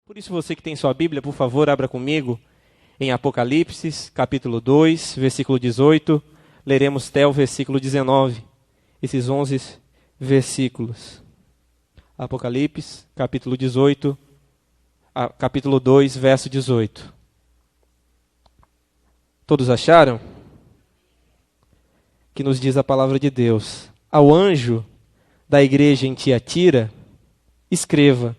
Por isso, você que tem sua Bíblia, por favor, abra comigo em Apocalipse, capítulo 2, versículo 18. Leremos até o versículo 19, esses 11 versículos. Apocalipse, capítulo 18, capítulo 2, verso 18. Todos acharam? Que nos diz a palavra de Deus. Ao anjo da igreja em Tiatira, escreva: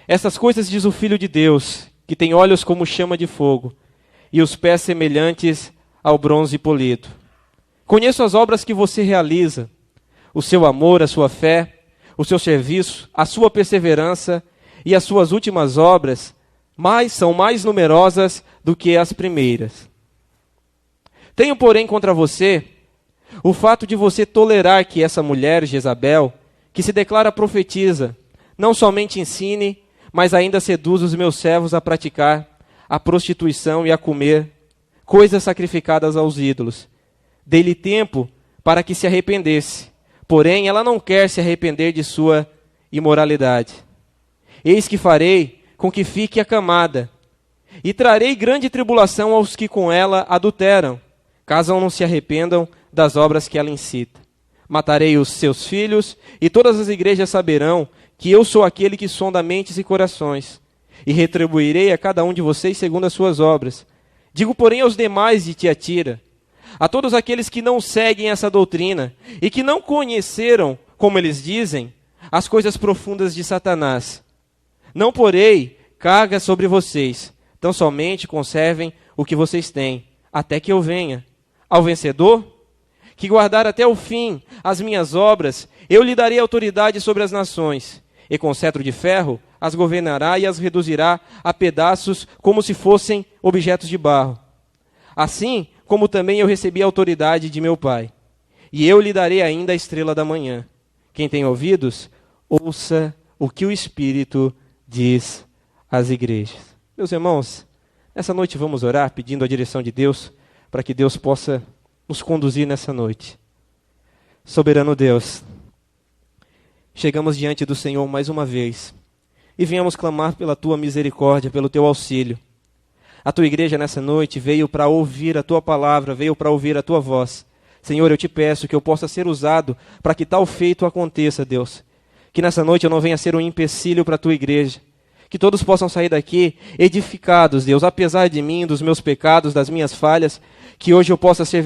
essas coisas diz o Filho de Deus, que tem olhos como chama de fogo, e os pés semelhantes ao bronze polido. Conheço as obras que você realiza, o seu amor, a sua fé, o seu serviço, a sua perseverança e as suas últimas obras, são mais numerosas do que as primeiras. Tenho, porém, contra você o fato de você tolerar que essa mulher, Jezabel, que se declara profetisa, não somente ensine, mas ainda seduz os meus servos a praticar a prostituição e a comer coisas sacrificadas aos ídolos. Dei-lhe tempo para que se arrependesse, porém ela não quer se arrepender de sua imoralidade. Eis que farei com que fique acamada, e trarei grande tribulação aos que com ela adulteram, caso não se arrependam das obras que ela incita. Matarei os seus filhos, e todas as igrejas saberão que eu sou aquele que sonda mentes e corações, e retribuirei a cada um de vocês segundo as suas obras. Digo, porém, aos demais de Tiatira, a todos aqueles que não seguem essa doutrina, e que não conheceram, como eles dizem, as coisas profundas de Satanás: não porei carga sobre vocês, tão somente conservem o que vocês têm, até que eu venha. Ao vencedor, que guardar até o fim as minhas obras, eu lhe darei autoridade sobre as nações, e com cetro de ferro as governará e as reduzirá a pedaços como se fossem objetos de barro. Assim como também eu recebi a autoridade de meu Pai. E eu lhe darei ainda a estrela da manhã. Quem tem ouvidos, ouça o que o Espírito diz às igrejas. Meus irmãos, nessa noite vamos orar pedindo a direção de Deus, para que Deus possa nos conduzir nessa noite. Soberano Deus, chegamos diante do Senhor mais uma vez e viemos clamar pela Tua misericórdia, pelo Teu auxílio. A Tua igreja nessa noite veio para ouvir a Tua palavra, veio para ouvir a Tua voz. Senhor, eu te peço que eu possa ser usado para que tal feito aconteça, Deus. Que nessa noite eu não venha ser um empecilho para a Tua igreja. Que todos possam sair daqui edificados, Deus, apesar de mim, dos meus pecados, das minhas falhas, que hoje eu possa ser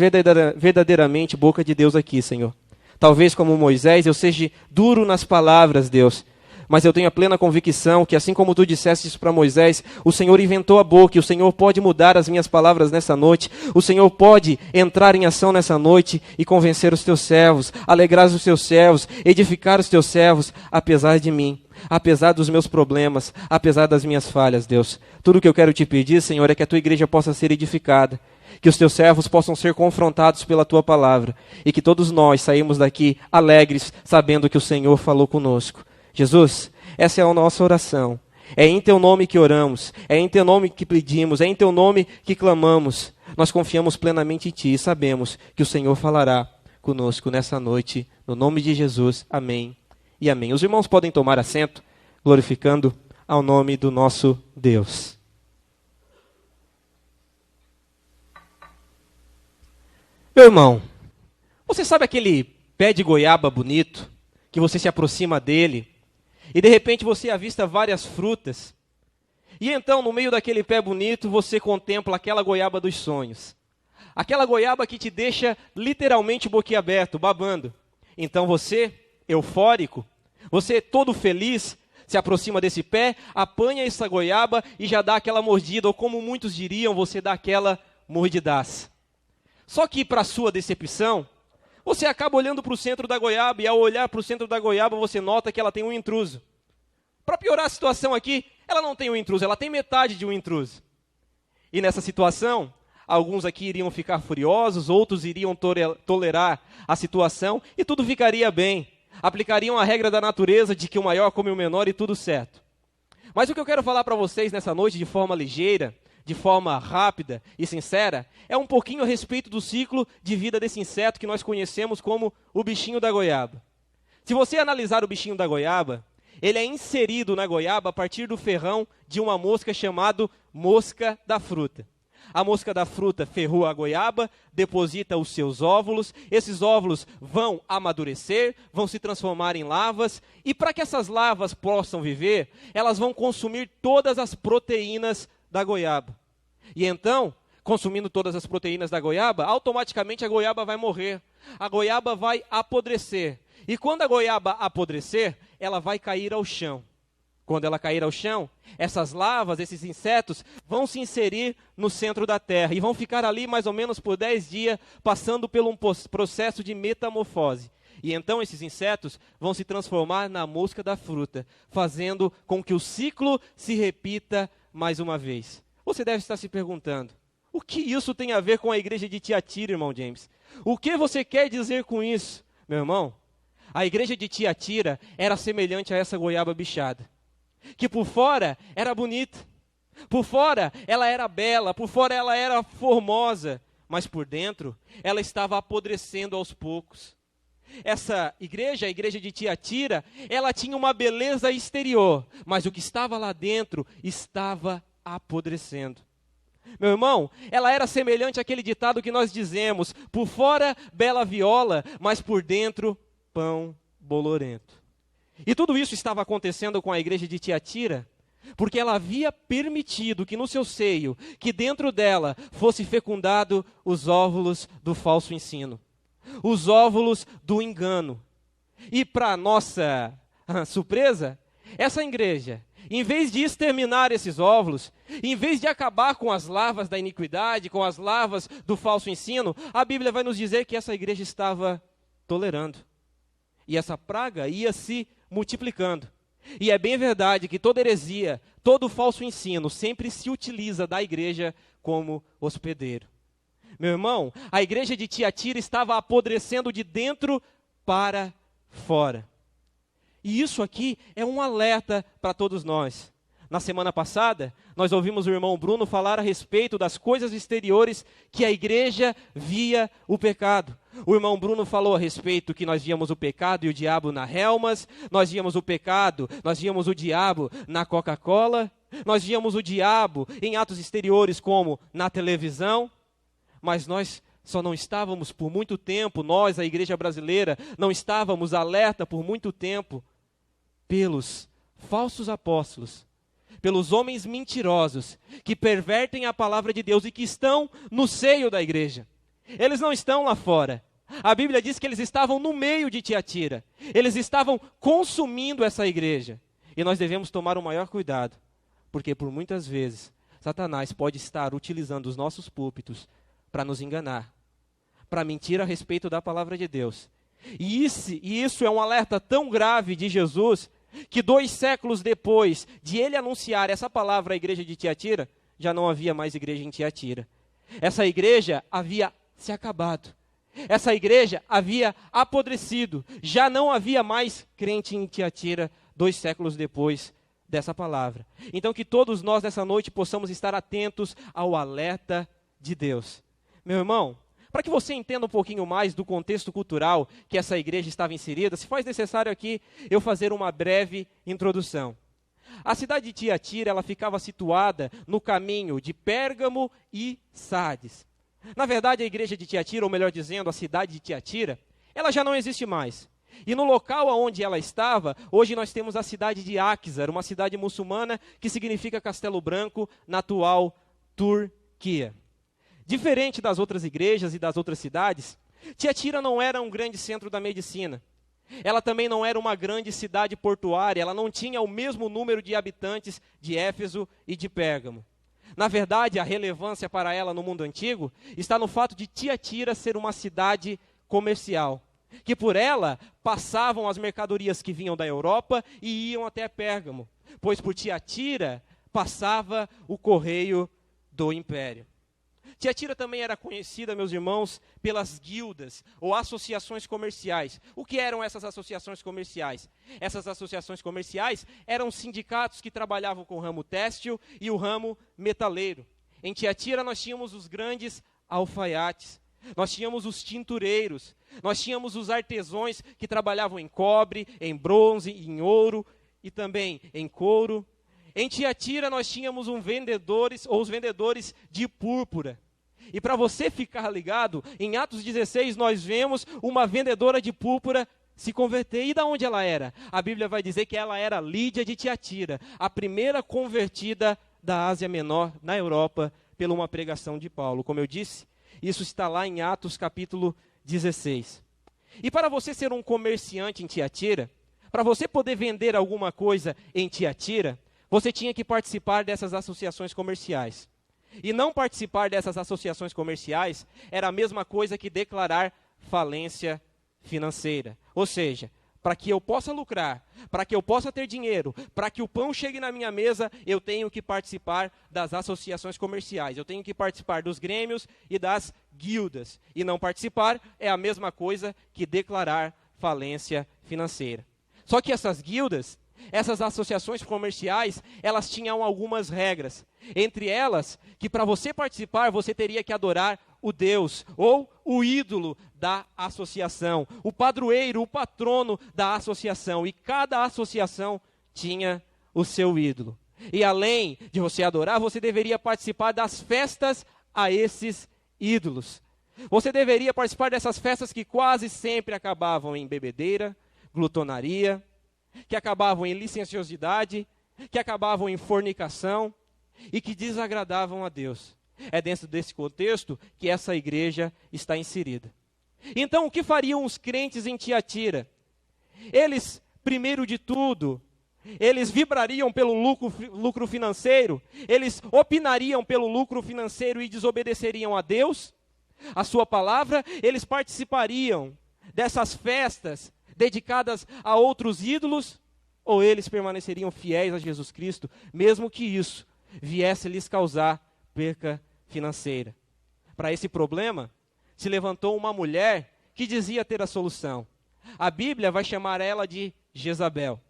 verdadeiramente boca de Deus aqui, Senhor. Talvez como Moisés eu seja duro nas palavras, Deus, mas eu tenho a plena convicção que assim como Tu disseste isso para Moisés, o Senhor inventou a boca e o Senhor pode mudar as minhas palavras nessa noite. O Senhor pode entrar em ação nessa noite e convencer os Teus servos, alegrar os Teus servos, edificar os Teus servos, apesar de mim, apesar dos meus problemas, apesar das minhas falhas, Deus. Tudo que eu quero Te pedir, Senhor, é que a Tua igreja possa ser edificada, que os Teus servos possam ser confrontados pela Tua palavra e que todos nós saímos daqui alegres, sabendo que o Senhor falou conosco. Jesus, essa é a nossa oração. É em Teu nome que oramos, é em Teu nome que pedimos, é em Teu nome que clamamos. Nós confiamos plenamente em Ti e sabemos que o Senhor falará conosco nessa noite. No nome de Jesus, amém e amém. Os irmãos podem tomar assento, glorificando ao nome do nosso Deus. Meu irmão, você sabe aquele pé de goiaba bonito, que você se aproxima dele, e de repente você avista várias frutas, e então no meio daquele pé bonito você contempla aquela goiaba dos sonhos, aquela goiaba que te deixa literalmente boquiaberto, babando. Então você, eufórico, você todo feliz, se aproxima desse pé, apanha essa goiaba e já dá aquela mordida, ou como muitos diriam, você dá aquela mordidaça. Só que para sua decepção, você acaba olhando para o centro da goiaba, e ao olhar para o centro da goiaba, você nota que ela tem um intruso. Para piorar a situação aqui, ela não tem um intruso, ela tem metade de um intruso. E nessa situação, alguns aqui iriam ficar furiosos, outros iriam tolerar a situação, e tudo ficaria bem. Aplicariam a regra da natureza de que o maior come o menor e tudo certo. Mas o que eu quero falar para vocês nessa noite de forma ligeira, de forma rápida e sincera, é um pouquinho a respeito do ciclo de vida desse inseto que nós conhecemos como o bichinho da goiaba. Se você analisar o bichinho da goiaba, ele é inserido na goiaba a partir do ferrão de uma mosca chamada mosca da fruta. A mosca da fruta ferrua a goiaba, deposita os seus óvulos, esses óvulos vão amadurecer, vão se transformar em larvas, e para que essas larvas possam viver, elas vão consumir todas as proteínas da goiaba. E então, consumindo todas as proteínas da goiaba, automaticamente a goiaba vai morrer, a goiaba vai apodrecer. E quando a goiaba apodrecer, ela vai cair ao chão. Quando ela cair ao chão, essas larvas, esses insetos, vão se inserir no centro da terra e vão ficar ali mais ou menos por 10 dias, passando por um processo de metamorfose. E então esses insetos vão se transformar na mosca da fruta, fazendo com que o ciclo se repita mais uma vez. Você deve estar se perguntando, o que isso tem a ver com a igreja de Tiatira, irmão James? O que você quer dizer com isso? Meu irmão, a igreja de Tiatira era semelhante a essa goiaba bichada, que por fora era bonita, por fora ela era bela, por fora ela era formosa, mas por dentro ela estava apodrecendo aos poucos. Essa igreja, a igreja de Tiatira, ela tinha uma beleza exterior, mas o que estava lá dentro estava apodrecendo. Meu irmão, ela era semelhante àquele ditado que nós dizemos, por fora bela viola, mas por dentro pão bolorento. E tudo isso estava acontecendo com a igreja de Tiatira, porque ela havia permitido que no seu seio, que dentro dela, fosse fecundado os óvulos do falso ensino, os óvulos do engano. E para nossa surpresa, essa igreja, em vez de exterminar esses óvulos, em vez de acabar com as larvas da iniquidade, com as larvas do falso ensino, a Bíblia vai nos dizer que essa igreja estava tolerando. E essa praga ia se multiplicando. E é bem verdade que toda heresia, todo falso ensino sempre se utiliza da igreja como hospedeiro. Meu irmão, a igreja de Tiatira estava apodrecendo de dentro para fora. E isso aqui é um alerta para todos nós. Na semana passada, nós ouvimos o irmão Bruno falar a respeito das coisas exteriores que a igreja via o pecado. O irmão Bruno falou a respeito que nós víamos o pecado e o diabo na Helmas, nós víamos o pecado, nós víamos o diabo na Coca-Cola, nós víamos o diabo em atos exteriores como na televisão, mas nós só não estávamos por muito tempo, nós, a igreja brasileira, não estávamos alerta por muito tempo pelos falsos apóstolos, pelos homens mentirosos que pervertem a palavra de Deus e que estão no seio da igreja. Eles não estão lá fora. A Bíblia diz que eles estavam no meio de Tiatira. Eles estavam consumindo essa igreja. E nós devemos tomar o maior cuidado, porque por muitas vezes Satanás pode estar utilizando os nossos púlpitos para nos enganar, para mentir a respeito da palavra de Deus. E isso é um alerta tão grave de Jesus, que 2 séculos depois de ele anunciar essa palavra à igreja de Tiatira, já não havia mais igreja em Tiatira. Essa igreja havia se acabado. Essa igreja havia apodrecido. Já não havia mais crente em Tiatira 2 séculos depois dessa palavra. Então que todos nós nessa noite possamos estar atentos ao alerta de Deus. Meu irmão, para que você entenda um pouquinho mais do contexto cultural que essa igreja estava inserida, se faz necessário aqui eu fazer uma breve introdução. A cidade de Tiatira, ela ficava situada no caminho de Pérgamo e Sardes. Na verdade, a igreja de Tiatira, ou melhor dizendo, a cidade de Tiatira, ela já não existe mais. E no local onde ela estava, hoje nós temos a cidade de Aksar, uma cidade muçulmana que significa Castelo Branco, na atual Turquia. Diferente das outras igrejas e das outras cidades, Tiatira não era um grande centro da medicina. Ela também não era uma grande cidade portuária, ela não tinha o mesmo número de habitantes de Éfeso e de Pérgamo. Na verdade, a relevância para ela no mundo antigo está no fato de Tiatira ser uma cidade comercial, que por ela passavam as mercadorias que vinham da Europa e iam até Pérgamo, pois por Tiatira passava o correio do império. Tiatira também era conhecida, meus irmãos, pelas guildas ou associações comerciais. O que eram essas associações comerciais? Essas associações comerciais eram sindicatos que trabalhavam com o ramo têxtil e o ramo metaleiro. Em Tiatira nós tínhamos os grandes alfaiates, nós tínhamos os tintureiros, nós tínhamos os artesãos que trabalhavam em cobre, em bronze, em ouro e também em couro. Em Tiatira nós tínhamos os vendedores de púrpura. E para você ficar ligado, em Atos 16 nós vemos uma vendedora de púrpura se converter. E de onde ela era? A Bíblia vai dizer que ela era Lídia de Tiatira, a primeira convertida da Ásia Menor, na Europa, pela uma pregação de Paulo. Como eu disse, isso está lá em Atos capítulo 16. E para você ser um comerciante em Tiatira, para você poder vender alguma coisa em Tiatira, você tinha que participar dessas associações comerciais. E não participar dessas associações comerciais era a mesma coisa que declarar falência financeira. Ou seja, para que eu possa lucrar, para que eu possa ter dinheiro, para que o pão chegue na minha mesa, eu tenho que participar das associações comerciais. Eu tenho que participar dos grêmios e das guildas. E não participar é a mesma coisa que declarar falência financeira. Só que essas guildas, essas associações comerciais, elas tinham algumas regras. Entre elas, que para você participar, você teria que adorar o Deus, ou o ídolo da associação, o padroeiro, o patrono da associação. E cada associação tinha o seu ídolo. E além de você adorar, você deveria participar das festas a esses ídolos. Você deveria participar dessas festas que quase sempre acabavam em bebedeira, glutonaria, que acabavam em licenciosidade, que acabavam em fornicação e que desagradavam a Deus. É dentro desse contexto que essa igreja está inserida. Então, o que fariam os crentes em Tiatira? Eles, primeiro de tudo, eles vibrariam pelo lucro financeiro, eles opinariam pelo lucro financeiro e desobedeceriam a Deus, a sua palavra, eles participariam dessas festas dedicadas a outros ídolos, ou eles permaneceriam fiéis a Jesus Cristo, mesmo que isso viesse lhes causar perca financeira. Para esse problema, se levantou uma mulher que dizia ter a solução. A Bíblia vai chamar ela de Jezabel.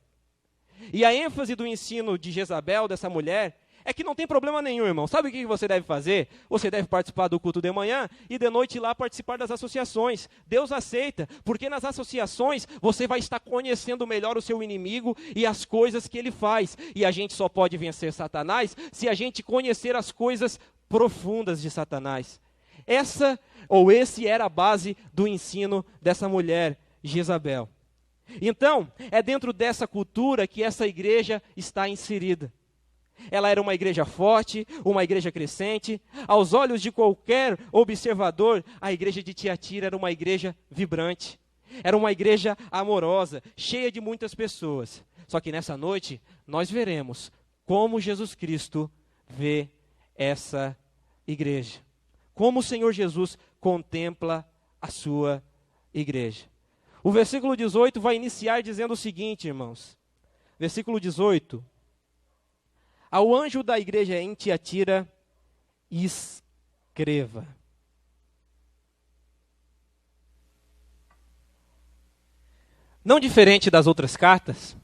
E a ênfase do ensino de Jezabel, dessa mulher, é que não tem problema nenhum, irmão. Sabe o que você deve fazer? Você deve participar do culto de manhã e de noite ir lá participar das associações. Deus aceita, porque nas associações você vai estar conhecendo melhor o seu inimigo e as coisas que ele faz. E a gente só pode vencer Satanás se a gente conhecer as coisas profundas de Satanás. Esse era a base do ensino dessa mulher, Jezabel. Então, é dentro dessa cultura que essa igreja está inserida. Ela era uma igreja forte, uma igreja crescente. Aos olhos de qualquer observador, a igreja de Tiatira era uma igreja vibrante. Era uma igreja amorosa, cheia de muitas pessoas. Só que nessa noite, nós veremos como Jesus Cristo vê essa igreja. Como o Senhor Jesus contempla a sua igreja. O versículo 18 vai iniciar dizendo o seguinte, irmãos. Versículo 18. Ao anjo da igreja em Tiatira, escreva. Não diferente das outras cartas,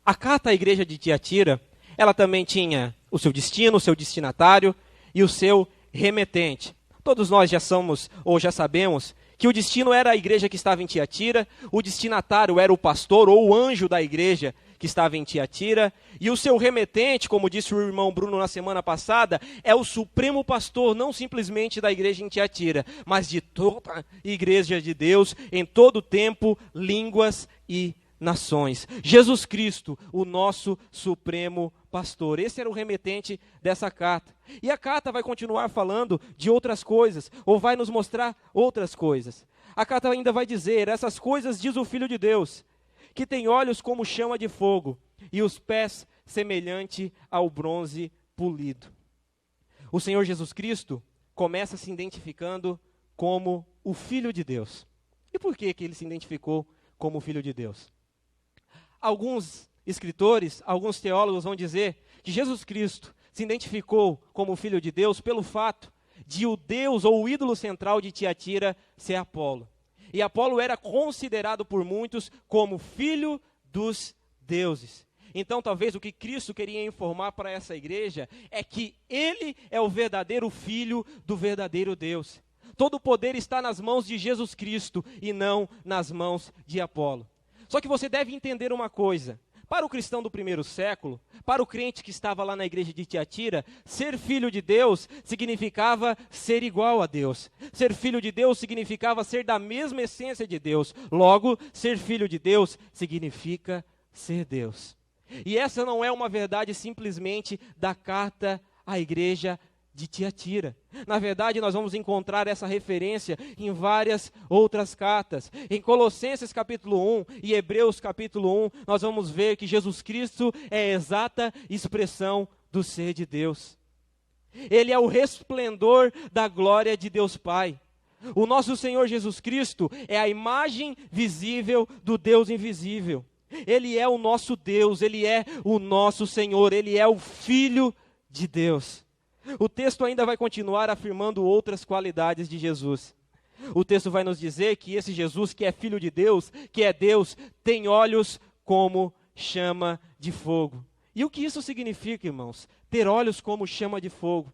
a carta à igreja de Tiatira, ela também tinha o seu destino, o seu destinatário e o seu remetente. Todos nós já somos, ou já sabemos, que o destino era a igreja que estava em Tiatira, o destinatário era o pastor ou o anjo da igreja que estava em Tiatira, e o seu remetente, como disse o irmão Bruno na semana passada, é o supremo pastor, não simplesmente da igreja em Tiatira, mas de toda a igreja de Deus, em todo tempo, línguas e nações. Jesus Cristo, o nosso supremo pastor. Esse era o remetente dessa carta. E a carta vai continuar falando de outras coisas, ou vai nos mostrar outras coisas. A carta ainda vai dizer, essas coisas diz o Filho de Deus, que tem olhos como chama de fogo, e os pés semelhante ao bronze polido. O Senhor Jesus Cristo começa se identificando como o Filho de Deus. E por que ele se identificou como o Filho de Deus? Alguns escritores, alguns teólogos vão dizer que Jesus Cristo se identificou como o Filho de Deus pelo fato de o Deus ou o ídolo central de Tiatira ser Apolo. E Apolo era considerado por muitos como filho dos deuses. Então, talvez o que Cristo queria informar para essa igreja é que ele é o verdadeiro filho do verdadeiro Deus. Todo o poder está nas mãos de Jesus Cristo e não nas mãos de Apolo. Só que você deve entender uma coisa. Para o cristão do primeiro século, para o crente que estava lá na igreja de Tiatira, ser filho de Deus significava ser igual a Deus. Ser filho de Deus significava ser da mesma essência de Deus. Logo, ser filho de Deus significa ser Deus. E essa não é uma verdade simplesmente da carta à igreja de Tiatira. Na verdade, nós vamos encontrar essa referência em várias outras cartas. Em Colossenses capítulo 1 e Hebreus capítulo 1, nós vamos ver que Jesus Cristo é a exata expressão do ser de Deus. Ele é o resplendor da glória de Deus Pai. O nosso Senhor Jesus Cristo é a imagem visível do Deus invisível. Ele é o nosso Deus, Ele é o nosso Senhor, Ele é o Filho de Deus. O texto ainda vai continuar afirmando outras qualidades de Jesus. O texto vai nos dizer que esse Jesus, que é Filho de Deus, que é Deus, tem olhos como chama de fogo. E o que isso significa, irmãos? Ter olhos como chama de fogo.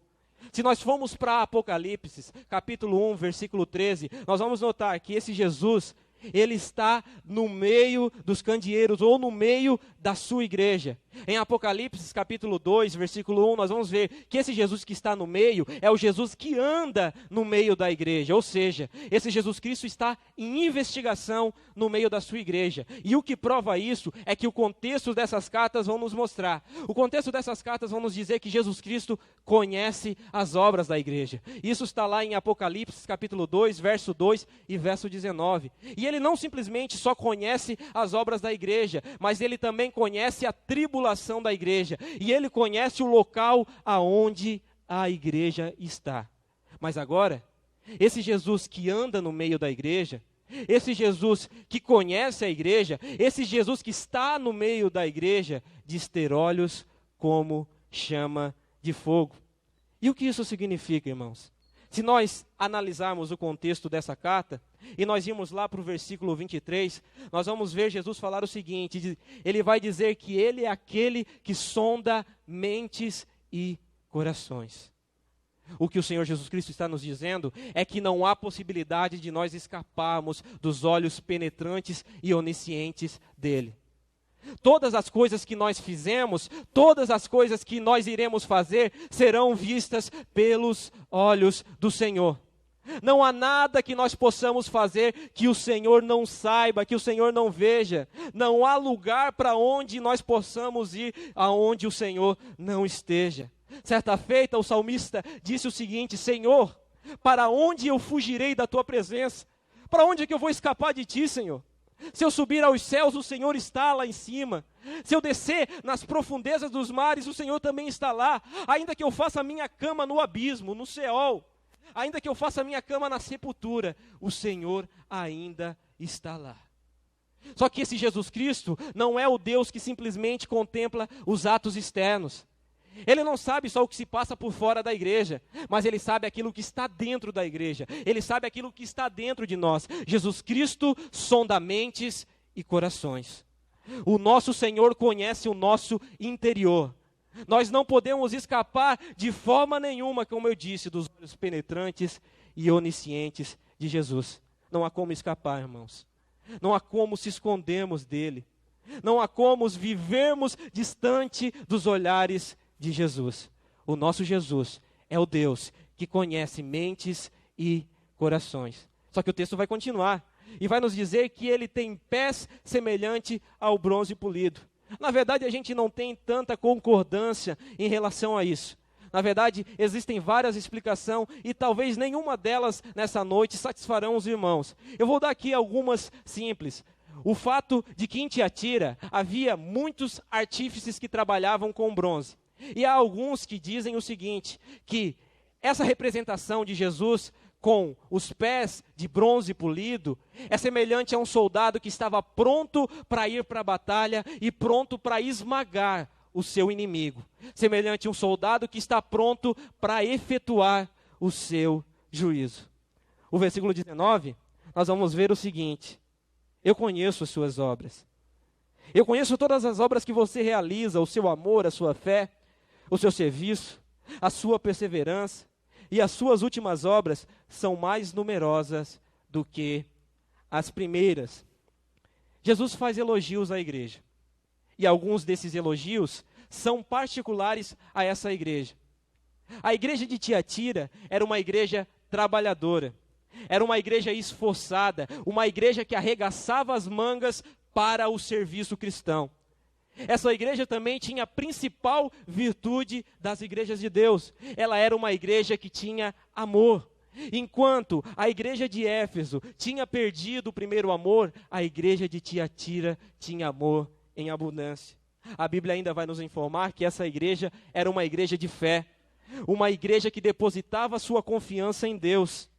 Se nós formos para Apocalipse, capítulo 1, versículo 13, nós vamos notar que esse Jesus, ele está no meio dos candeeiros, ou no meio da sua igreja. Em Apocalipse, capítulo 2, versículo 1, nós vamos ver que esse Jesus que está no meio, é o Jesus que anda no meio da igreja. Ou seja, esse Jesus Cristo está em investigação no meio da sua igreja. E o que prova isso é que o contexto dessas cartas vão nos mostrar. O contexto dessas cartas vão nos dizer que Jesus Cristo conhece as obras da igreja. Isso está lá em Apocalipse, capítulo 2, verso 2 e verso 19. E ele não simplesmente só conhece as obras da igreja, mas ele também conhece a tribulação da igreja. E ele conhece o local aonde a igreja está. Mas agora, esse Jesus que anda no meio da igreja, esse Jesus que conhece a igreja, esse Jesus que está no meio da igreja, diz ter olhos como chama de fogo. E o que isso significa, irmãos? Se nós analisarmos o contexto dessa carta, e nós irmos lá para o versículo 23, nós vamos ver Jesus falar o seguinte, ele vai dizer que ele é aquele que sonda mentes e corações. O que o Senhor Jesus Cristo está nos dizendo é que não há possibilidade de nós escaparmos dos olhos penetrantes e oniscientes dele. Todas as coisas que nós fizemos, todas as coisas que nós iremos fazer, serão vistas pelos olhos do Senhor. Não há nada que nós possamos fazer que o Senhor não saiba, que o Senhor não veja. Não há lugar para onde nós possamos ir, aonde o Senhor não esteja. Certa feita, o salmista disse o seguinte: Senhor, para onde eu fugirei da tua presença? Para onde é que eu vou escapar de ti, Senhor? Se eu subir aos céus, o Senhor está lá em cima. Se eu descer nas profundezas dos mares, o Senhor também está lá. Ainda que eu faça a minha cama no abismo, no Seol, ainda que eu faça a minha cama na sepultura, o Senhor ainda está lá. Só que esse Jesus Cristo não é o Deus que simplesmente contempla os atos externos. Ele não sabe só o que se passa por fora da igreja, mas ele sabe aquilo que está dentro da igreja. Ele sabe aquilo que está dentro de nós. Jesus Cristo sonda mentes e corações. O nosso Senhor conhece o nosso interior. Nós não podemos escapar de forma nenhuma, como eu disse, dos olhos penetrantes e oniscientes de Jesus. Não há como escapar, irmãos. Não há como se escondermos dele. Não há como vivermos distante dos olhares de Jesus. O nosso Jesus é o Deus que conhece mentes e corações. Só que o texto vai continuar e vai nos dizer que ele tem pés semelhante ao bronze polido. Na verdade, a gente não tem tanta concordância em relação a isso. Na verdade, existem várias explicações e talvez nenhuma delas nessa noite satisfarão os irmãos. Eu vou dar aqui algumas simples. O fato de que em Tiatira havia muitos artífices que trabalhavam com bronze. E há alguns que dizem o seguinte, que essa representação de Jesus com os pés de bronze polido é semelhante a um soldado que estava pronto para ir para a batalha e pronto para esmagar o seu inimigo. Semelhante a um soldado que está pronto para efetuar o seu juízo. O versículo 19, nós vamos ver o seguinte: eu conheço as suas obras. Eu conheço todas as obras que você realiza, o seu amor, a sua fé, o seu serviço, a sua perseverança, e as suas últimas obras são mais numerosas do que as primeiras. Jesus faz elogios à igreja. e alguns desses elogios são particulares a essa igreja. A igreja de Tiatira era uma igreja trabalhadora, era uma igreja esforçada, uma igreja que arregaçava as mangas para o serviço cristão. Essa igreja também tinha a principal virtude das igrejas de Deus. Ela era uma igreja que tinha amor. Enquanto a igreja de Éfeso tinha perdido o primeiro amor, a igreja de Tiatira tinha amor em abundância. A Bíblia ainda vai nos informar que essa igreja era uma igreja de fé, uma igreja que depositava sua confiança em Deus.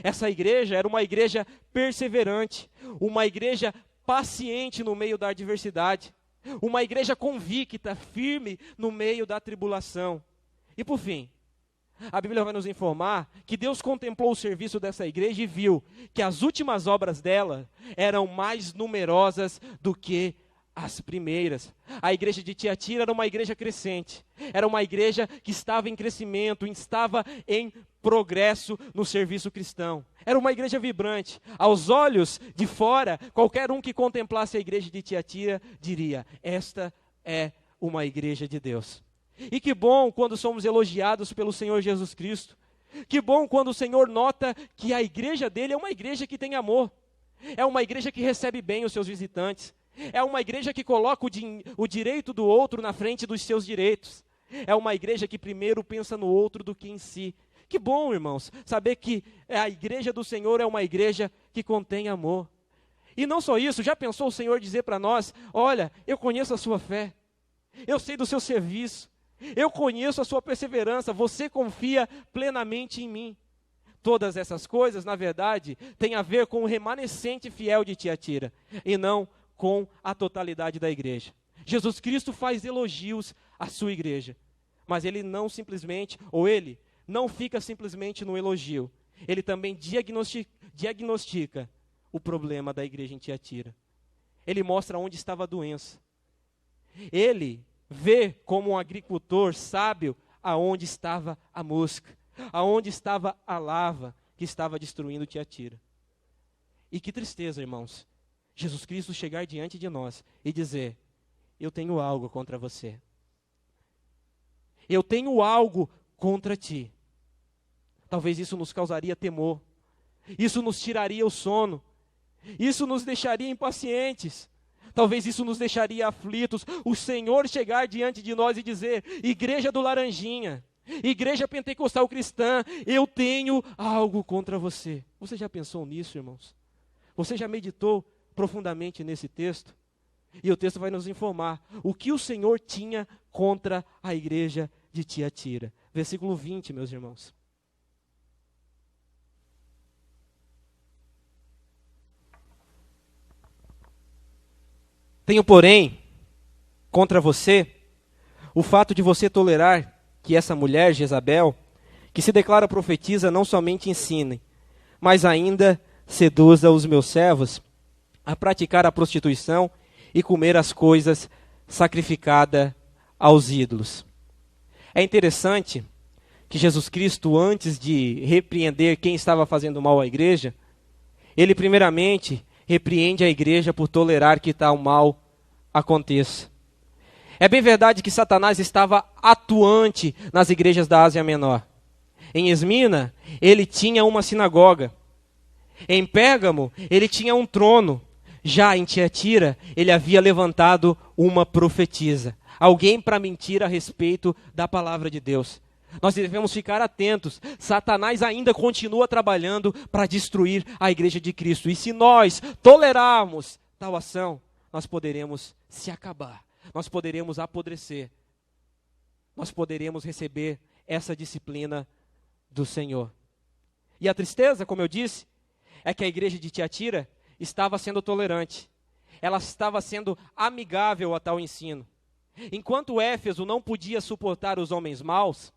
Essa igreja era uma igreja perseverante, uma igreja paciente no meio da adversidade, uma igreja convicta, firme no meio da tribulação. E por fim, a Bíblia vai nos informar que Deus contemplou o serviço dessa igreja e viu que as últimas obras dela eram mais numerosas do que as primeiras. A igreja de Tiatira era uma igreja crescente, era uma igreja que estava em crescimento, estava em progresso no serviço cristão. Era uma igreja vibrante. Aos olhos de fora, qualquer um que contemplasse a igreja de Tiatira diria: esta é uma igreja de Deus. E que bom quando somos elogiados pelo Senhor Jesus Cristo. Que bom quando o Senhor nota que a igreja dele é uma igreja que tem amor. É uma igreja que recebe bem os seus visitantes. É uma igreja que coloca o direito do outro na frente dos seus direitos. É uma igreja que primeiro pensa no outro do que em si. Que bom, irmãos, saber que a igreja do Senhor é uma igreja que contém amor. E não só isso, já pensou o Senhor dizer para nós: olha, eu conheço a sua fé, eu sei do seu serviço, eu conheço a sua perseverança, você confia plenamente em mim. Todas essas coisas, na verdade, têm a ver com o remanescente fiel de Tiatira, e não com a totalidade da igreja. Jesus Cristo faz elogios à sua igreja, mas ele não fica simplesmente no elogio, ele também diagnostica o problema da igreja em Tiatira. Ele mostra onde estava a doença. Ele vê como um agricultor sábio aonde estava a mosca, aonde estava a lava que estava destruindo Tiatira. E que tristeza, irmãos, Jesus Cristo chegar diante de nós e dizer: eu tenho algo contra você. Eu tenho algo contra ti. Talvez isso nos causaria temor. Isso nos tiraria o sono. Isso nos deixaria impacientes. Talvez isso nos deixaria aflitos. O Senhor chegar diante de nós e dizer: igreja do Laranjinha, igreja pentecostal cristã, eu tenho algo contra você. Você já pensou nisso, irmãos? Você já meditou profundamente nesse texto? E o texto vai nos informar o que o Senhor tinha contra a igreja de Tiatira. Versículo 20, meus irmãos. Tenho, porém, contra você, o fato de você tolerar que essa mulher, Jezabel, que se declara profetisa, não somente ensine, mas ainda seduza os meus servos a praticar a prostituição e comer as coisas sacrificadas aos ídolos. É interessante que Jesus Cristo, antes de repreender quem estava fazendo mal à igreja, ele primeiramente repreende a igreja por tolerar que tal mal aconteça. É bem verdade que Satanás estava atuante nas igrejas da Ásia Menor. Em Esmina, ele tinha uma sinagoga. Em Pérgamo, ele tinha um trono. Já em Tiatira, ele havia levantado uma profetisa. Alguém para mentir a respeito da palavra de Deus. Nós devemos ficar atentos. Satanás ainda continua trabalhando para destruir a igreja de Cristo. E se nós tolerarmos tal ação, nós poderemos se acabar. Nós poderemos apodrecer. Nós poderemos receber essa disciplina do Senhor. E a tristeza, como eu disse, é que a igreja de Tiatira estava sendo tolerante. Ela estava sendo amigável a tal ensino. Enquanto Éfeso não podia suportar os homens maus,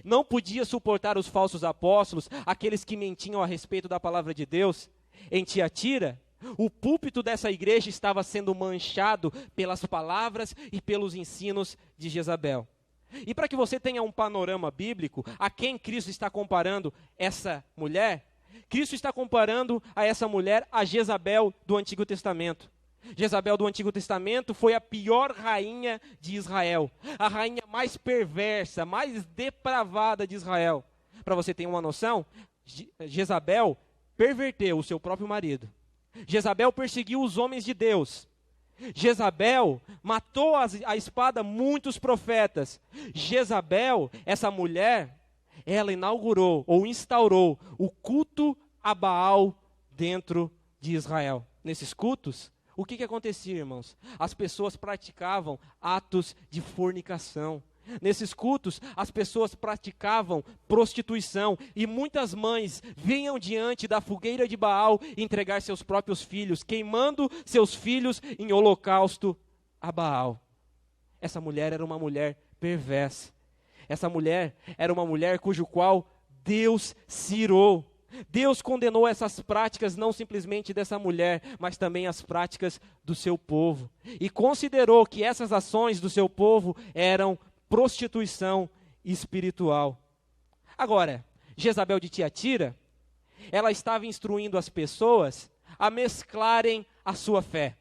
não podia suportar os falsos apóstolos, aqueles que mentiam a respeito da palavra de Deus, em Tiatira, o púlpito dessa igreja estava sendo manchado pelas palavras e pelos ensinos de Jezabel. E para que você tenha um panorama bíblico, a quem Cristo está comparando essa mulher? Cristo está comparando a essa mulher a Jezabel do Antigo Testamento. Jezabel do Antigo Testamento foi a pior rainha de Israel, a rainha mais perversa, mais depravada de Israel. Para você ter uma noção, Jezabel perverteu o seu próprio marido. Jezabel perseguiu os homens de Deus. Jezabel matou a espada muitos profetas. Jezabel, essa mulher, ela inaugurou ou instaurou o culto a Baal dentro de Israel. Nesses cultos, o que acontecia, irmãos? As pessoas praticavam atos de fornicação. Nesses cultos, as pessoas praticavam prostituição e muitas mães vinham diante da fogueira de Baal entregar seus próprios filhos, queimando seus filhos em holocausto a Baal. Essa mulher era uma mulher perversa. Essa mulher era uma mulher cujo qual Deus se irou. Deus condenou essas práticas não simplesmente dessa mulher, mas também as práticas do seu povo. E considerou que essas ações do seu povo eram prostituição espiritual. Agora, Jezabel de Tiatira, ela estava instruindo as pessoas a mesclarem a sua fé,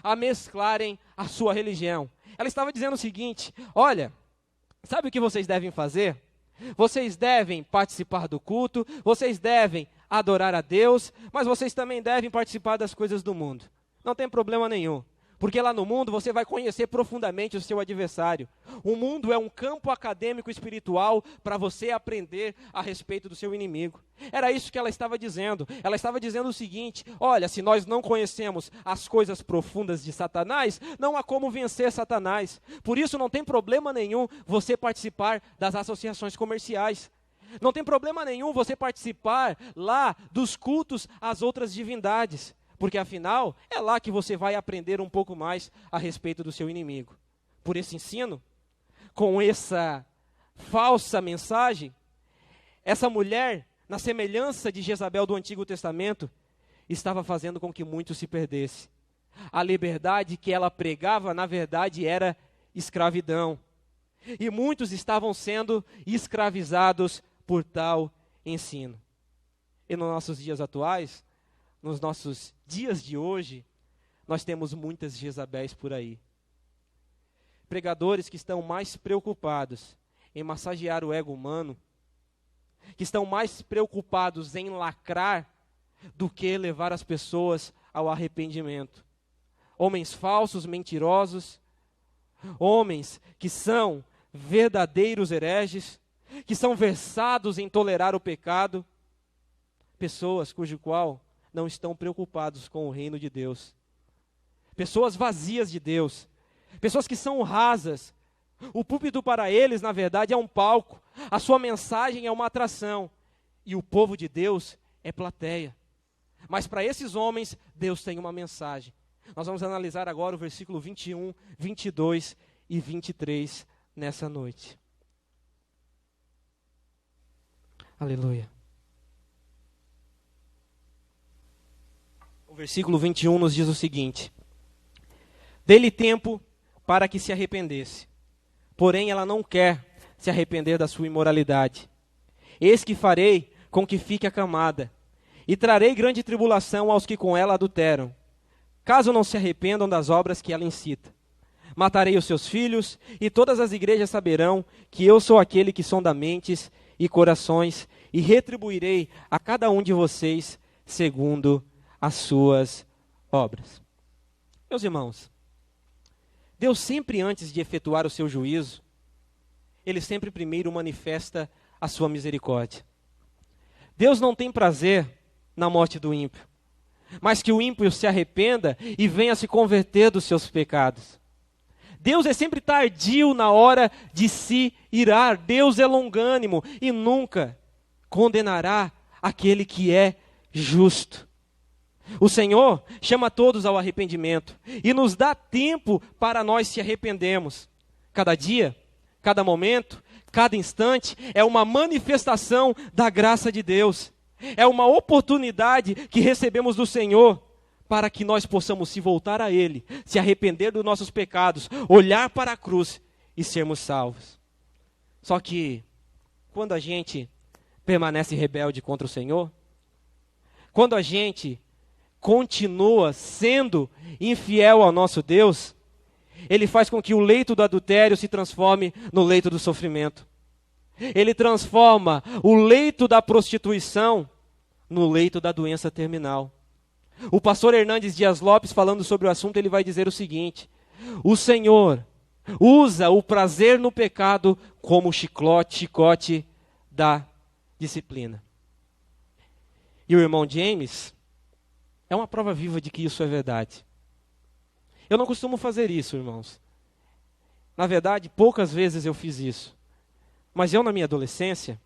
a mesclarem a sua religião. Ela estava dizendo o seguinte: olha, sabe o que vocês devem fazer? Vocês devem participar do culto, vocês devem adorar a Deus, mas vocês também devem participar das coisas do mundo. Não tem problema nenhum, porque lá no mundo você vai conhecer profundamente o seu adversário. O mundo é um campo acadêmico espiritual para você aprender a respeito do seu inimigo. Era isso que ela estava dizendo. Ela estava dizendo o seguinte: olha, se nós não conhecemos as coisas profundas de Satanás, não há como vencer Satanás. Por isso não tem problema nenhum você participar das associações comerciais. Não tem problema nenhum você participar lá dos cultos às outras divindades. Porque afinal, é lá que você vai aprender um pouco mais a respeito do seu inimigo. Por esse ensino, com essa falsa mensagem, essa mulher, na semelhança de Jezabel do Antigo Testamento, estava fazendo com que muitos se perdessem. A liberdade que ela pregava, na verdade, era escravidão. E muitos estavam sendo escravizados por tal ensino. E nos nossos dias atuais, nos nossos dias de hoje, nós temos muitas Jezabéis por aí. Pregadores que estão mais preocupados em massagear o ego humano, que estão mais preocupados em lacrar do que levar as pessoas ao arrependimento. Homens falsos, mentirosos, homens que são verdadeiros hereges, que são versados em tolerar o pecado, pessoas cujo qual não estão preocupados com o reino de Deus. Pessoas vazias de Deus. Pessoas que são rasas. O púlpito para eles, na verdade, é um palco. A sua mensagem é uma atração. E o povo de Deus é plateia. Mas para esses homens, Deus tem uma mensagem. Nós vamos analisar agora o versículo 21, 22 e 23 nessa noite. Aleluia. O versículo 21 nos diz o seguinte: dê-lhe tempo para que se arrependesse, porém ela não quer se arrepender da sua imoralidade. Eis que farei com que fique acamada, e trarei grande tribulação aos que com ela adulteram, caso não se arrependam das obras que ela incita. Matarei os seus filhos, e todas as igrejas saberão que eu sou aquele que sonda mentes e corações, e retribuirei a cada um de vocês segundo as suas obras. Meus irmãos, Deus sempre, antes de efetuar o seu juízo, Ele sempre primeiro manifesta a sua misericórdia. Deus não tem prazer na morte do ímpio, mas que o ímpio se arrependa e venha se converter dos seus pecados. Deus é sempre tardio na hora de se irar. Deus é longânimo e nunca condenará aquele que é justo. O Senhor chama todos ao arrependimento e nos dá tempo para nós se arrependermos. Cada dia, cada momento, cada instante é uma manifestação da graça de Deus. É uma oportunidade que recebemos do Senhor para que nós possamos se voltar a Ele, se arrepender dos nossos pecados, olhar para a cruz e sermos salvos. Só que quando a gente permanece rebelde contra o Senhor, quando a gente continua sendo infiel ao nosso Deus, ele faz com que o leito do adultério se transforme no leito do sofrimento. Ele transforma o leito da prostituição no leito da doença terminal. O pastor Hernandes Dias Lopes, falando sobre o assunto, ele vai dizer o seguinte: o Senhor usa o prazer no pecado como chicote da disciplina. E o irmão James é uma prova viva de que isso é verdade. Eu não costumo fazer isso, irmãos. Na verdade, poucas vezes eu fiz isso. Mas eu, na minha adolescência,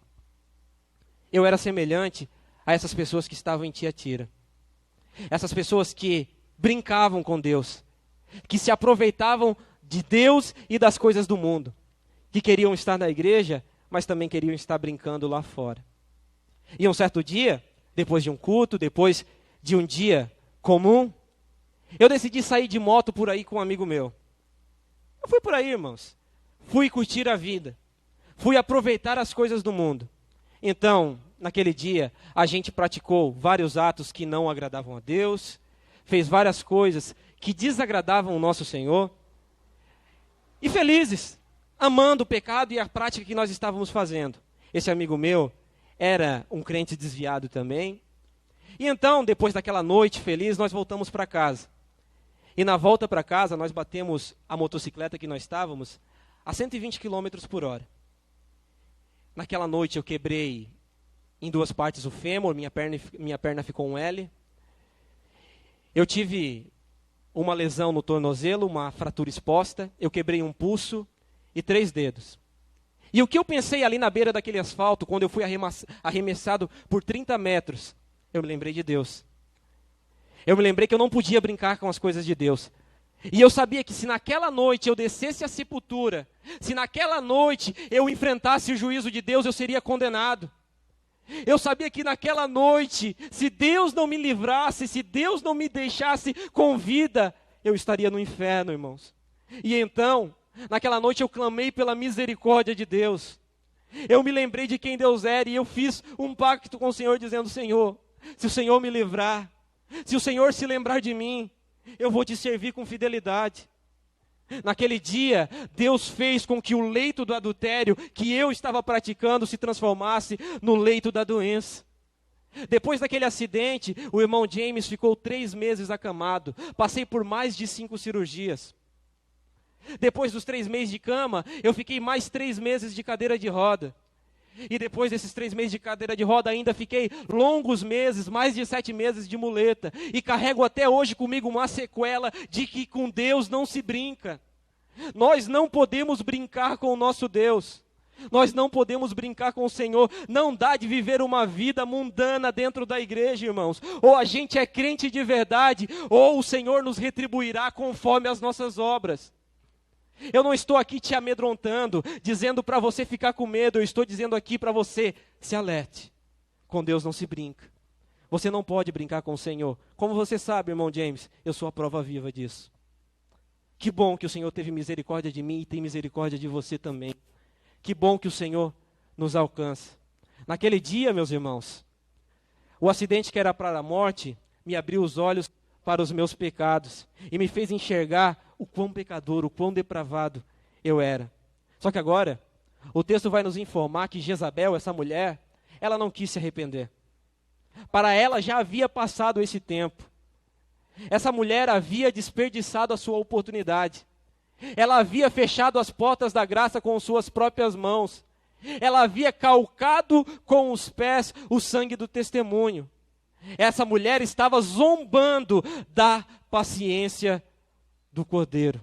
eu era semelhante a essas pessoas que estavam em Tiatira. Essas pessoas que brincavam com Deus, que se aproveitavam de Deus e das coisas do mundo, que queriam estar na igreja, mas também queriam estar brincando lá fora. E um certo dia, depois de um culto, depois de um dia comum, eu decidi sair de moto por aí com um amigo meu. Eu fui por aí, irmãos. Fui curtir a vida. Fui aproveitar as coisas do mundo. Então, naquele dia, a gente praticou vários atos que não agradavam a Deus, fez várias coisas que desagradavam o nosso Senhor, e felizes, amando o pecado e a prática que nós estávamos fazendo. Esse amigo meu era um crente desviado também. E então, depois daquela noite feliz, nós voltamos para casa. E na volta para casa, nós batemos a motocicleta que nós estávamos a 120 km por hora. Naquela noite eu quebrei em 2 partes o fêmur, minha perna ficou um L. Eu tive uma lesão no tornozelo, uma fratura exposta. Eu quebrei um pulso e 3 dedos. E o que eu pensei ali na beira daquele asfalto, quando eu fui arremessado por 30 metros, eu me lembrei de Deus. Eu me lembrei que eu não podia brincar com as coisas de Deus. E eu sabia que se naquela noite eu descesse à sepultura, se naquela noite eu enfrentasse o juízo de Deus, eu seria condenado. Eu sabia que naquela noite, se Deus não me livrasse, se Deus não me deixasse com vida, eu estaria no inferno, irmãos. E então, naquela noite eu clamei pela misericórdia de Deus. Eu me lembrei de quem Deus era e eu fiz um pacto com o Senhor dizendo: Senhor, se o Senhor me livrar, se o Senhor se lembrar de mim, eu vou te servir com fidelidade. Naquele dia, Deus fez com que o leito do adultério que eu estava praticando se transformasse no leito da doença. Depois daquele acidente, o irmão James ficou 3 meses acamado. Passei por mais de 5 cirurgias. Depois dos 3 meses de cama, eu fiquei mais 3 meses de cadeira de roda. E depois desses 3 meses de cadeira de roda, ainda fiquei longos meses, mais de 7 meses de muleta. E carrego até hoje comigo uma sequela de que com Deus não se brinca. Nós não podemos brincar com o nosso Deus. Nós não podemos brincar com o Senhor. Não dá de viver uma vida mundana dentro da igreja, irmãos. Ou a gente é crente de verdade, ou o Senhor nos retribuirá conforme as nossas obras. Eu não estou aqui te amedrontando, dizendo para você ficar com medo. Eu estou dizendo aqui para você: se alerte. Com Deus não se brinca. Você não pode brincar com o Senhor. Como você sabe, irmão James, eu sou a prova viva disso. Que bom que o Senhor teve misericórdia de mim e tem misericórdia de você também. Que bom que o Senhor nos alcança. Naquele dia, meus irmãos, o acidente que era para a morte me abriu os olhos para os meus pecados e me fez enxergar o quão pecador, o quão depravado eu era. Só que agora, o texto vai nos informar que Jezabel, essa mulher, ela não quis se arrepender. Para ela já havia passado esse tempo. Essa mulher havia desperdiçado a sua oportunidade. Ela havia fechado as portas da graça com suas próprias mãos. Ela havia calcado com os pés o sangue do testemunho. Essa mulher estava zombando da paciência do Cordeiro.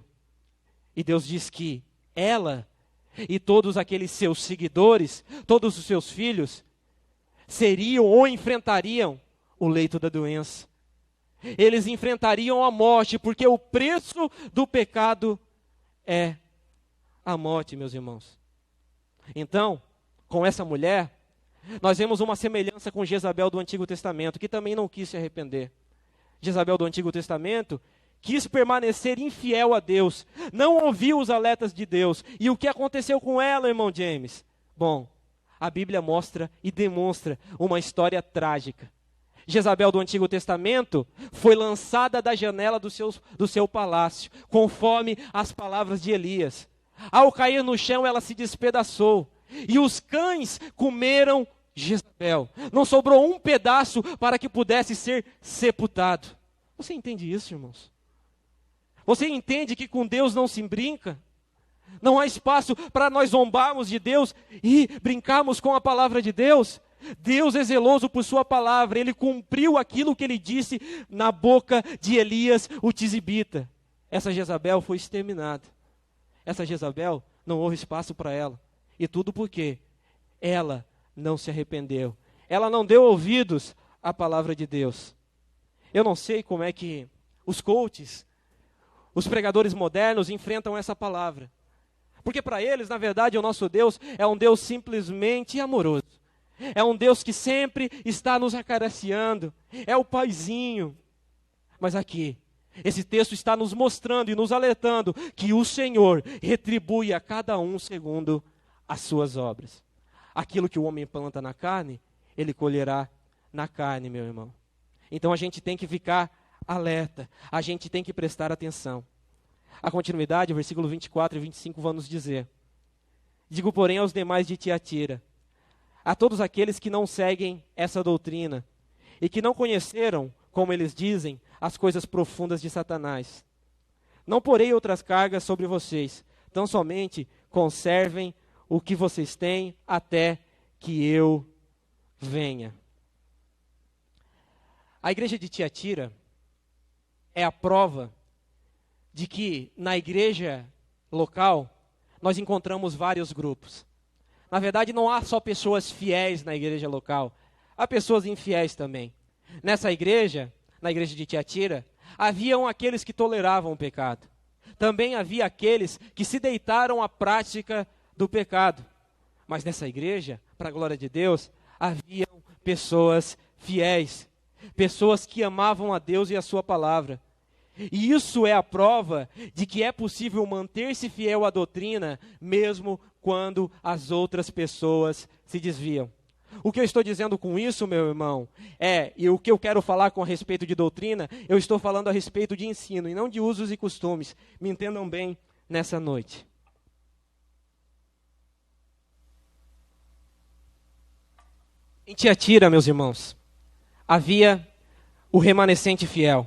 E Deus diz que ela e todos aqueles seus seguidores, todos os seus filhos, seriam ou enfrentariam o leito da doença. Eles enfrentariam a morte, porque o preço do pecado é a morte, meus irmãos. Então, com essa mulher, nós vemos uma semelhança com Jezabel do Antigo Testamento, que também não quis se arrepender. Jezabel do Antigo Testamento quis permanecer infiel a Deus, não ouviu os alertas de Deus. E o que aconteceu com ela, irmão James? Bom, a Bíblia mostra e demonstra uma história trágica. Jezabel do Antigo Testamento, foi lançada da janela do seu palácio, conforme as palavras de Elias. Ao cair no chão, ela se despedaçou, e os cães comeram Jezabel. Não sobrou um pedaço para que pudesse ser sepultado. Você entende isso, irmãos? Você entende que com Deus não se brinca? Não há espaço para nós zombarmos de Deus e brincarmos com a palavra de Deus? Deus é zeloso por sua palavra, Ele cumpriu aquilo que Ele disse na boca de Elias, o tisibita. Essa Jezabel foi exterminada. Essa Jezabel, não houve espaço para ela. E tudo porque ela não se arrependeu. Ela não deu ouvidos à palavra de Deus. Eu não sei como é que os coaches, os pregadores modernos enfrentam essa palavra. Porque para eles, na verdade, o nosso Deus é um Deus simplesmente amoroso. É um Deus que sempre está nos acariciando. É o paizinho. Mas aqui, esse texto está nos mostrando e nos alertando que o Senhor retribui a cada um segundo as suas obras. Aquilo que o homem planta na carne, ele colherá na carne, meu irmão. Então a gente tem que ficar alerta. A gente tem que prestar atenção. A continuidade, o versículo 24 e 25 vão nos dizer: digo, porém, aos demais de Tiatira, a todos aqueles que não seguem essa doutrina e que não conheceram, como eles dizem, as coisas profundas de Satanás. Não porei outras cargas sobre vocês, tão somente conservem o que vocês têm até que eu venha. A igreja de Tiatira é a prova de que na igreja local nós encontramos vários grupos. Na verdade, não há só pessoas fiéis na igreja local, há pessoas infiéis também. Nessa igreja, na igreja de Tiatira, haviam aqueles que toleravam o pecado. Também havia aqueles que se deitaram à prática do pecado. Mas nessa igreja, para a glória de Deus, haviam pessoas fiéis, pessoas que amavam a Deus e a sua palavra. E isso é a prova de que é possível manter-se fiel à doutrina, mesmo quando as outras pessoas se desviam. O que eu estou dizendo com isso, meu irmão, e o que eu quero falar com a respeito de doutrina, eu estou falando a respeito de ensino, e não de usos e costumes. Me entendam bem nessa noite. Em Tiatira, meus irmãos, havia o remanescente fiel.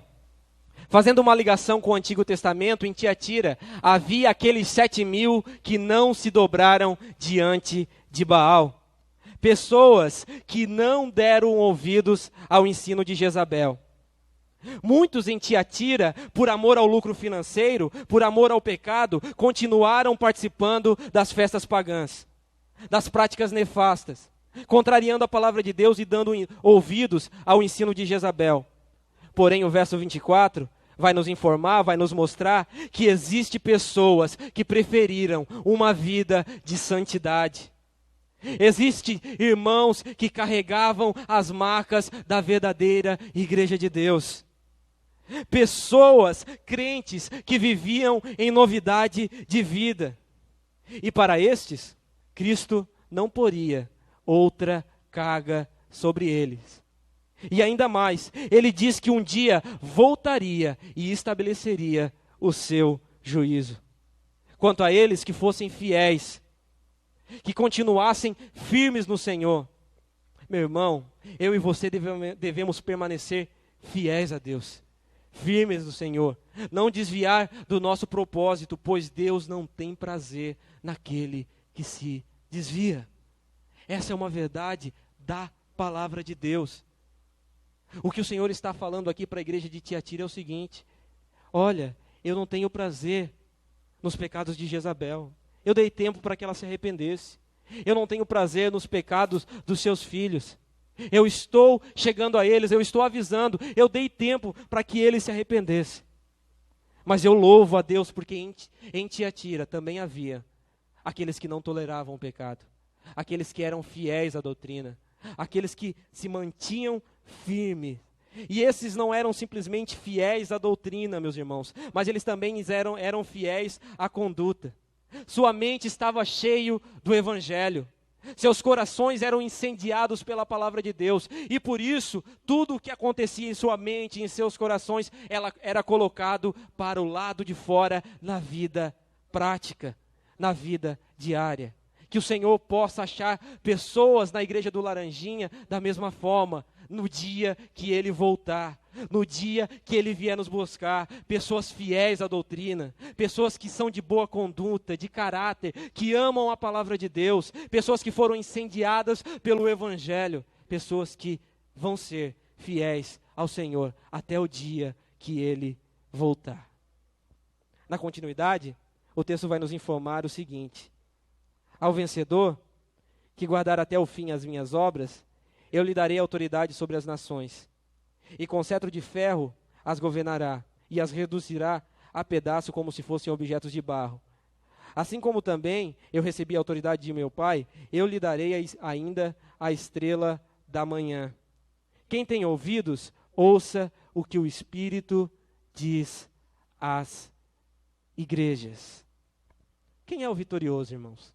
Fazendo uma ligação com o Antigo Testamento, em Tiatira, havia aqueles 7.000 que não se dobraram diante de Baal. Pessoas que não deram ouvidos ao ensino de Jezabel. Muitos em Tiatira, por amor ao lucro financeiro, por amor ao pecado, continuaram participando das festas pagãs, das práticas nefastas, contrariando a palavra de Deus e dando ouvidos ao ensino de Jezabel. Porém, o verso 24 vai nos informar, vai nos mostrar que existe pessoas que preferiram uma vida de santidade. Existem irmãos que carregavam as marcas da verdadeira igreja de Deus. Pessoas crentes que viviam em novidade de vida. E para estes, Cristo não poria outra carga sobre eles. E ainda mais, ele diz que um dia voltaria e estabeleceria o seu juízo. Quanto a eles que fossem fiéis, que continuassem firmes no Senhor, meu irmão, eu e você devemos permanecer fiéis a Deus, firmes no Senhor, não desviar do nosso propósito, pois Deus não tem prazer naquele que se desvia. Essa é uma verdade da palavra de Deus. O que o Senhor está falando aqui para a igreja de Tiatira é o seguinte: olha, eu não tenho prazer nos pecados de Jezabel. Eu dei tempo para que ela se arrependesse. Eu não tenho prazer nos pecados dos seus filhos. Eu estou chegando a eles, eu estou avisando, eu dei tempo para que eles se arrependessem. Mas eu louvo a Deus porque em Tiatira também havia aqueles que não toleravam o pecado, aqueles que eram fiéis à doutrina, aqueles que se mantinham firmes. E esses não eram simplesmente fiéis à doutrina, meus irmãos, mas eles também eram fiéis à conduta. Sua mente estava cheia do Evangelho. Seus corações eram incendiados pela palavra de Deus. E por isso, tudo o que acontecia em sua mente, em seus corações, era colocado para o lado de fora na vida prática, na vida diária. Que o Senhor possa achar pessoas na igreja do Laranjinha da mesma forma, no dia que Ele voltar, no dia que Ele vier nos buscar, pessoas fiéis à doutrina, pessoas que são de boa conduta, de caráter, que amam a palavra de Deus, pessoas que foram incendiadas pelo Evangelho, pessoas que vão ser fiéis ao Senhor até o dia que Ele voltar. Na continuidade, o texto vai nos informar o seguinte: ao vencedor, que guardar até o fim as minhas obras, eu lhe darei autoridade sobre as nações, e com cetro de ferro as governará, e as reduzirá a pedaço como se fossem objetos de barro. Assim como também eu recebi a autoridade de meu Pai, eu lhe darei ainda a estrela da manhã. Quem tem ouvidos, ouça o que o Espírito diz às igrejas. Quem é o vitorioso, irmãos?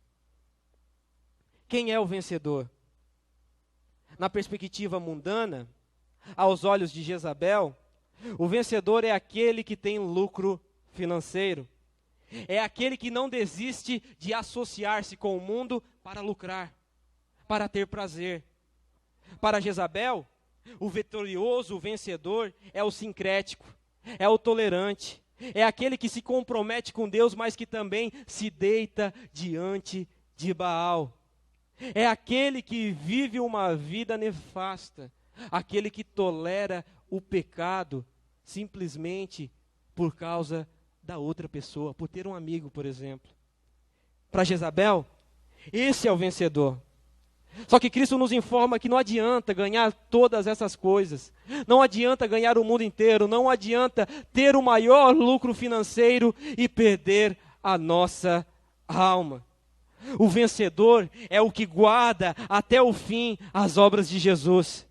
Quem é o vencedor? Na perspectiva mundana, aos olhos de Jezabel, o vencedor é aquele que tem lucro financeiro. É aquele que não desiste de associar-se com o mundo para lucrar, para ter prazer. Para Jezabel, o vitorioso, o vencedor, é o sincrético, é o tolerante, é aquele que se compromete com Deus, mas que também se deita diante de Baal. É aquele que vive uma vida nefasta, aquele que tolera o pecado simplesmente por causa da outra pessoa, por ter um amigo, por exemplo. Para Jezabel, esse é o vencedor. Só que Cristo nos informa que não adianta ganhar todas essas coisas, não adianta ganhar o mundo inteiro, não adianta ter o maior lucro financeiro e perder a nossa alma. O vencedor é o que guarda até o fim as obras de Jesus.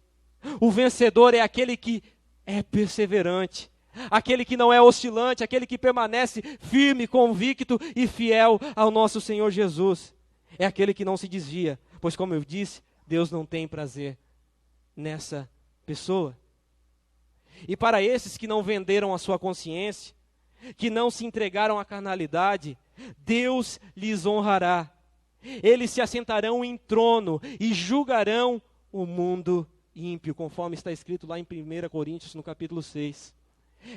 O vencedor é aquele que é perseverante, aquele que não é oscilante, aquele que permanece firme, convicto e fiel ao nosso Senhor Jesus. É aquele que não se desvia, pois como eu disse, Deus não tem prazer nessa pessoa. E para esses que não venderam a sua consciência, que não se entregaram à carnalidade, Deus lhes honrará. Eles se assentarão em trono e julgarão o mundo ímpio, conforme está escrito lá em 1 Coríntios, no capítulo 6.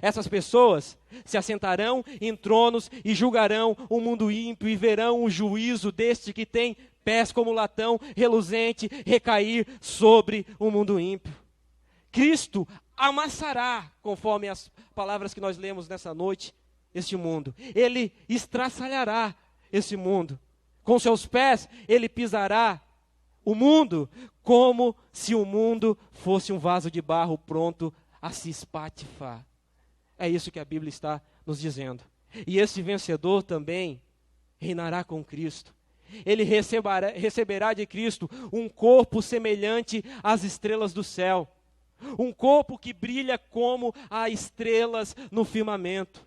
Essas pessoas se assentarão em tronos e julgarão o mundo ímpio e verão o juízo deste que tem pés como latão reluzente recair sobre o mundo ímpio. Cristo amassará, conforme as palavras que nós lemos nessa noite, este mundo. Ele estraçalhará esse mundo. Com seus pés, ele pisará o mundo como se o mundo fosse um vaso de barro pronto a se espatifar. É isso que a Bíblia está nos dizendo. E esse vencedor também reinará com Cristo. Ele receberá de Cristo um corpo semelhante às estrelas do céu. Um corpo que brilha como as estrelas no firmamento.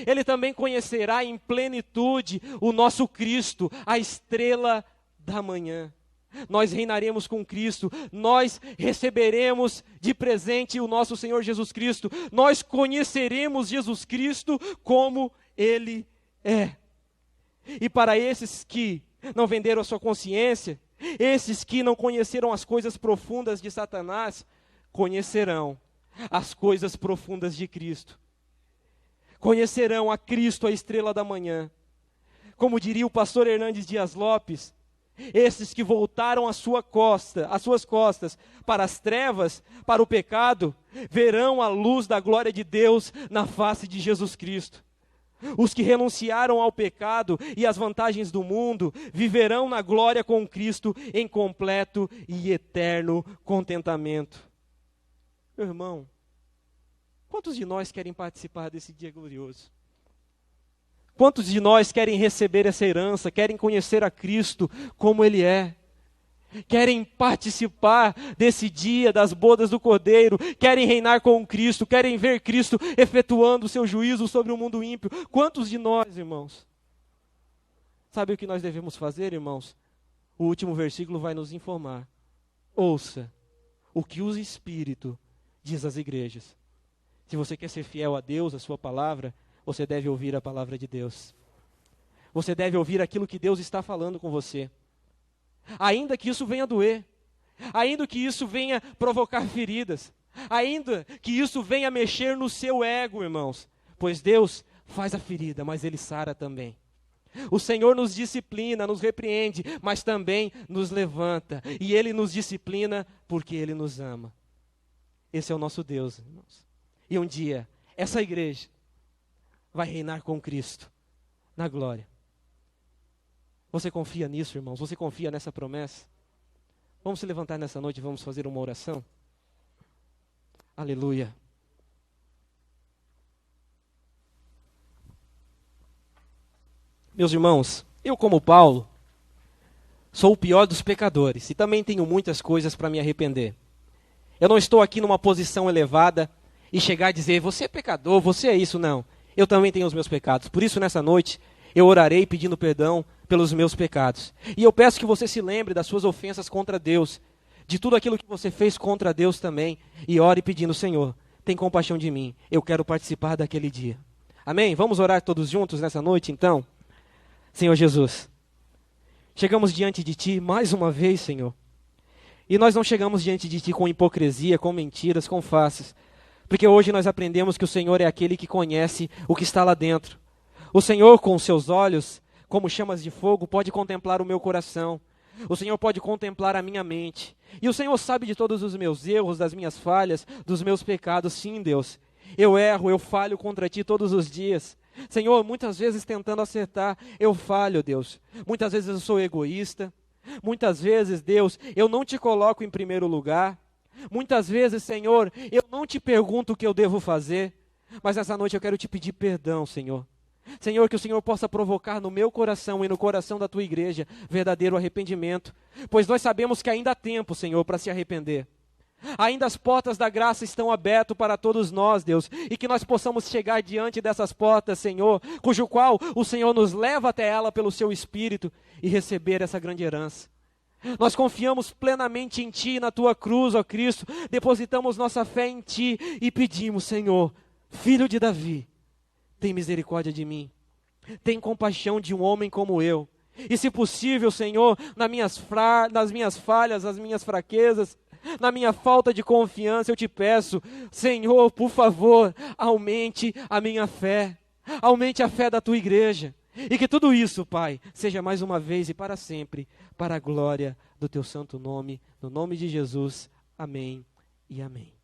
Ele também conhecerá em plenitude o nosso Cristo, a estrela da manhã. Nós reinaremos com Cristo, nós receberemos de presente o nosso Senhor Jesus Cristo, nós conheceremos Jesus Cristo como Ele é. E para esses que não venderam a sua consciência, esses que não conheceram as coisas profundas de Satanás, conhecerão as coisas profundas de Cristo. Conhecerão a Cristo, a estrela da manhã. Como diria o pastor Hernandes Dias Lopes, esses que voltaram as suas costas para as trevas, para o pecado, verão a luz da glória de Deus na face de Jesus Cristo. Os que renunciaram ao pecado e às vantagens do mundo, viverão na glória com Cristo em completo e eterno contentamento. Meu irmão, quantos de nós querem participar desse dia glorioso? Quantos de nós querem receber essa herança, querem conhecer a Cristo como Ele é? Querem participar desse dia das bodas do Cordeiro, querem reinar com Cristo, querem ver Cristo efetuando o seu juízo sobre o mundo ímpio. Quantos de nós, irmãos? Sabe o que nós devemos fazer, irmãos? o último versículo vai nos informar. Ouça o que o Espírito diz às igrejas. Se você quer ser fiel a Deus, a sua palavra, você deve ouvir a palavra de Deus. Você deve ouvir aquilo que Deus está falando com você. Ainda que isso venha doer, ainda que isso venha provocar feridas, ainda que isso venha mexer no seu ego, irmãos, pois Deus faz a ferida, mas Ele sara também. O Senhor nos disciplina, nos repreende, mas também nos levanta, e Ele nos disciplina porque Ele nos ama. Esse é o nosso Deus, irmãos. E um dia, essa igreja vai reinar com Cristo na glória. Você confia nisso, irmãos? Você confia nessa promessa? Vamos se levantar nessa noite e vamos fazer uma oração? Aleluia. Meus irmãos, eu como Paulo, sou o pior dos pecadores e também tenho muitas coisas para me arrepender. Eu não estou aqui numa posição elevada e chegar a dizer, você é pecador, você é isso, não. Eu também tenho os meus pecados. Por isso, nessa noite, eu orarei pedindo perdão pelos meus pecados. E eu peço que você se lembre das suas ofensas contra Deus, de tudo aquilo que você fez contra Deus também, e ore pedindo, Senhor, tem compaixão de mim, eu quero participar daquele dia. Amém? Vamos orar todos juntos nessa noite, então? Senhor Jesus, chegamos diante de Ti mais uma vez, Senhor. E nós não chegamos diante de Ti com hipocrisia, com mentiras, com faces. Porque hoje nós aprendemos que o Senhor é aquele que conhece o que está lá dentro. O Senhor, com os seus olhos, como chamas de fogo, pode contemplar o meu coração. O Senhor pode contemplar a minha mente. E o Senhor sabe de todos os meus erros, das minhas falhas, dos meus pecados. Sim, Deus. Eu erro, eu falho contra Ti todos os dias. Senhor, muitas vezes tentando acertar, eu falho, Deus. Muitas vezes eu sou egoísta. Muitas vezes, Deus, eu não Te coloco em primeiro lugar. Muitas vezes, Senhor, eu não Te pergunto o que eu devo fazer. Mas nessa noite eu quero Te pedir perdão, Senhor. Senhor, que o Senhor possa provocar no meu coração e no coração da Tua igreja verdadeiro arrependimento. Pois nós sabemos que ainda há tempo, Senhor, para se arrepender. Ainda as portas da graça estão abertas para todos nós, Deus, e que nós possamos chegar diante dessas portas, Senhor, cujo qual o Senhor nos leva até ela pelo Seu Espírito e receber essa grande herança. Nós confiamos plenamente em Ti, na Tua cruz, ó Cristo, depositamos nossa fé em Ti e pedimos, Senhor, Filho de Davi, tem misericórdia de mim, tem compaixão de um homem como eu, e se possível, Senhor, nas minhas falhas, nas minhas fraquezas, na minha falta de confiança, eu Te peço, Senhor, por favor, aumente a minha fé, aumente a fé da Tua igreja, e que tudo isso, Pai, seja mais uma vez e para sempre, para a glória do Teu santo nome, no nome de Jesus, amém e amém.